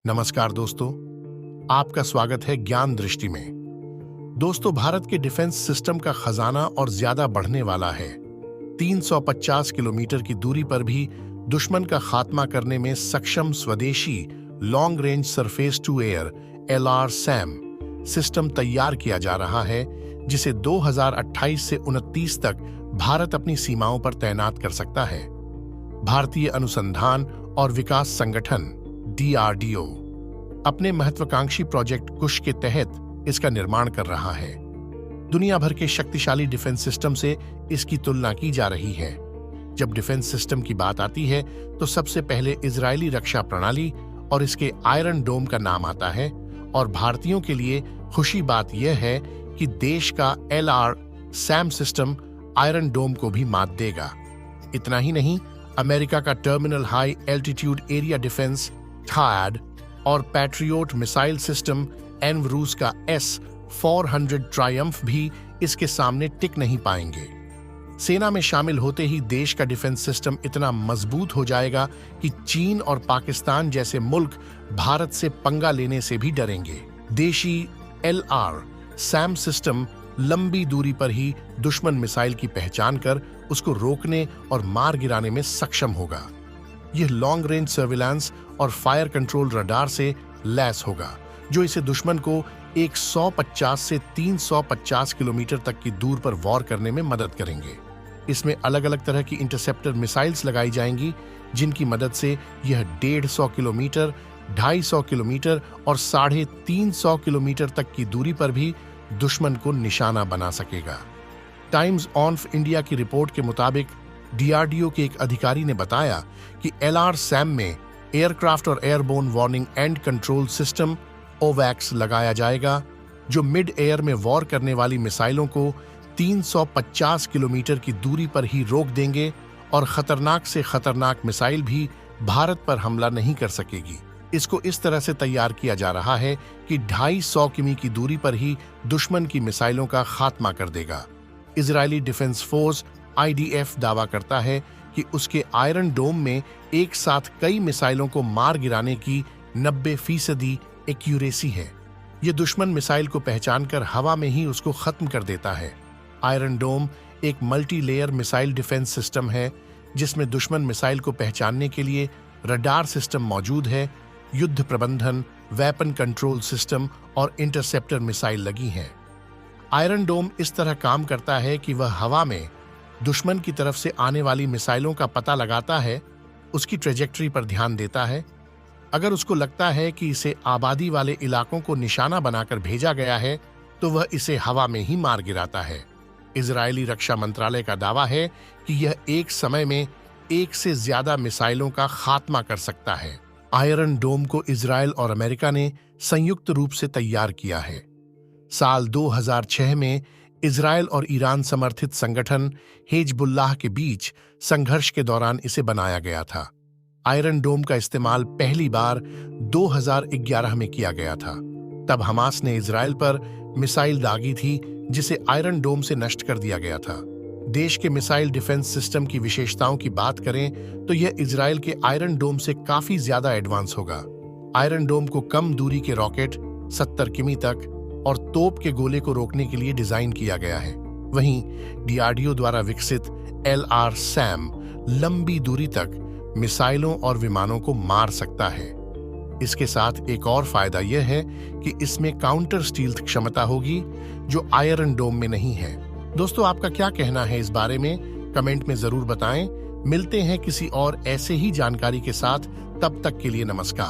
नमस्कार दोस्तों, आपका स्वागत है ज्ञान दृष्टि में। दोस्तों, भारत के डिफेंस सिस्टम का खजाना और ज्यादा बढ़ने वाला है। 350 किलोमीटर की दूरी पर भी दुश्मन का खात्मा करने में सक्षम स्वदेशी long range surface to air LRSAM system तैयार किया जा रहा है, जिसे 2028 से 29 तक भारत अपनी सीमाओं पर तैनात कर सकता है। भारतीय अनुसंधान और विकास संगठन DRDO अपने महत्वाकांक्षी प्रोजेक्ट कुश के तहत इसका निर्माण कर रहा है। दुनिया भर के शक्तिशाली डिफेंस सिस्टम से इसकी तुलना की जा रही है। जब डिफेंस सिस्टम की बात आती है तो सबसे पहले इजरायली रक्षा प्रणाली और इसके आयरन डोम का नाम आता है, और भारतीयों के लिए खुशी बात यह है कि देश का LRSAM सिस्टम आयरन डोम को भी मात देगा। इतना ही नहीं, अमेरिका का terminal high altitude area defence THAAD और पैट्रियोट मिसाइल सिस्टम एवं रूस का S-400 ट्रायम्फ भी इसके सामने टिक नहीं पाएंगे। सेना में शामिल होते ही देश का डिफेंस सिस्टम इतना मजबूत हो जाएगा कि चीन और पाकिस्तान जैसे मुल्क भारत से पंगा लेने से भी डरेंगे। देशी LRSAM सिस्टम लंबी दूरी पर ही दुश्मन मिसाइल की पहचान कर उसको रोकने और मार गिराने में सक्षम होगा। यह लॉन्ग रेंज सर्विलांस और फायर कंट्रोल रडार से लैस होगा, जो इसे दुश्मन को 150 से 350 किलोमीटर तक की दूर पर वॉर करने में मदद करेंगे। इसमें अलग अलग तरह की इंटरसेप्टर मिसाइल्स लगाई जाएंगी, जिनकी मदद से यह 150 किलोमीटर, 250 किलोमीटर और 350 किलोमीटर तक की दूरी पर भी दुश्मन को निशाना बना सकेगा। टाइम्स ऑफ इंडिया की रिपोर्ट के मुताबिक DRDO के एक अधिकारी ने बताया कि LRSAM में एयरक्राफ्ट और airborne warning and control system OVACS लगाया जाएगा, जो मिड एयर में वॉर करने वाली मिसाइलों को 350 किलोमीटर की दूरी पर ही रोक देंगे और खतरनाक से खतरनाक मिसाइल भी भारत पर हमला नहीं कर सकेगी। इसको इस तरह से तैयार किया जा रहा है कि 250 किमी की दूरी पर ही दुश्मन की मिसाइलों का खात्मा कर देगा। इजरायली डिफेंस फोर्स IDF दावा करता है कि उसके आयरन डोम में एक साथ कई मिसाइलों को मार गिराने की 90% एक्यूरेसी है। यह दुश्मन मिसाइल को पहचानकर हवा में ही उसको खत्म कर देता है। आयरन डोम एक multi layer missile defence system है, जिसमें दुश्मन मिसाइल को पहचानने के लिए रडार सिस्टम मौजूद है, युद्ध प्रबंधन, वेपन कंट्रोल सिस्टम और इंटरसेप्टर मिसाइल लगी हैं। आयरन डोम इस तरह काम करता है कि वह हवा में दुश्मन की तरफ से आने वाली मिसाइलों का पता लगाता है, उसकी ट्रेजेक्टरी पर ध्यान देता है। अगर उसको लगता है कि इसे आबादी वाले इलाकों को निशाना बनाकर भेजा गया है, तो वह इसे हवा में ही मार गिराता है। इजरायली रक्षा मंत्रालय का दावा है कि यह एक समय में 1 से ज्यादा मिसाइलों का खात्मा कर सकता है। आयरन डोम को इजरायल और अमेरिका ने संयुक्त रूप से तैयार किया है। साल 2006 में इजरायल और ईरान समर्थित संगठन हिजबुल्लाह के बीच संघर्ष के दौरान इसे बनाया गया था। आयरन डोम का इस्तेमाल पहली बार 2011 में किया गया था। तब हमास ने इजरायल पर मिसाइल दागी थी, जिसे आयरन डोम से नष्ट कर दिया गया था। देश के मिसाइल डिफेंस सिस्टम की विशेषताओं की बात करें तो यह इजरायल के आयरन डोम से काफी ज्यादा एडवांस होगा। आयरन डोम को कम दूरी के रॉकेट 70 किमी तक और तोप के गोले को रोकने के लिए डिजाइन किया गया है। वहीं DRDO द्वारा विकसित LRSAM लंबी दूरी तक मिसाइलों और विमानों को मार सकता है। इसके साथ एक और फायदा यह है कि इसमें काउंटर स्टील्थ क्षमता होगी, जो आयरन डोम में नहीं है। दोस्तों, आपका क्या कहना है इस बारे में? कमेंट में जरूर बताएं। मिलते हैं किसी और ऐसे ही जानकारी के साथ। तब तक के लिए नमस्कार।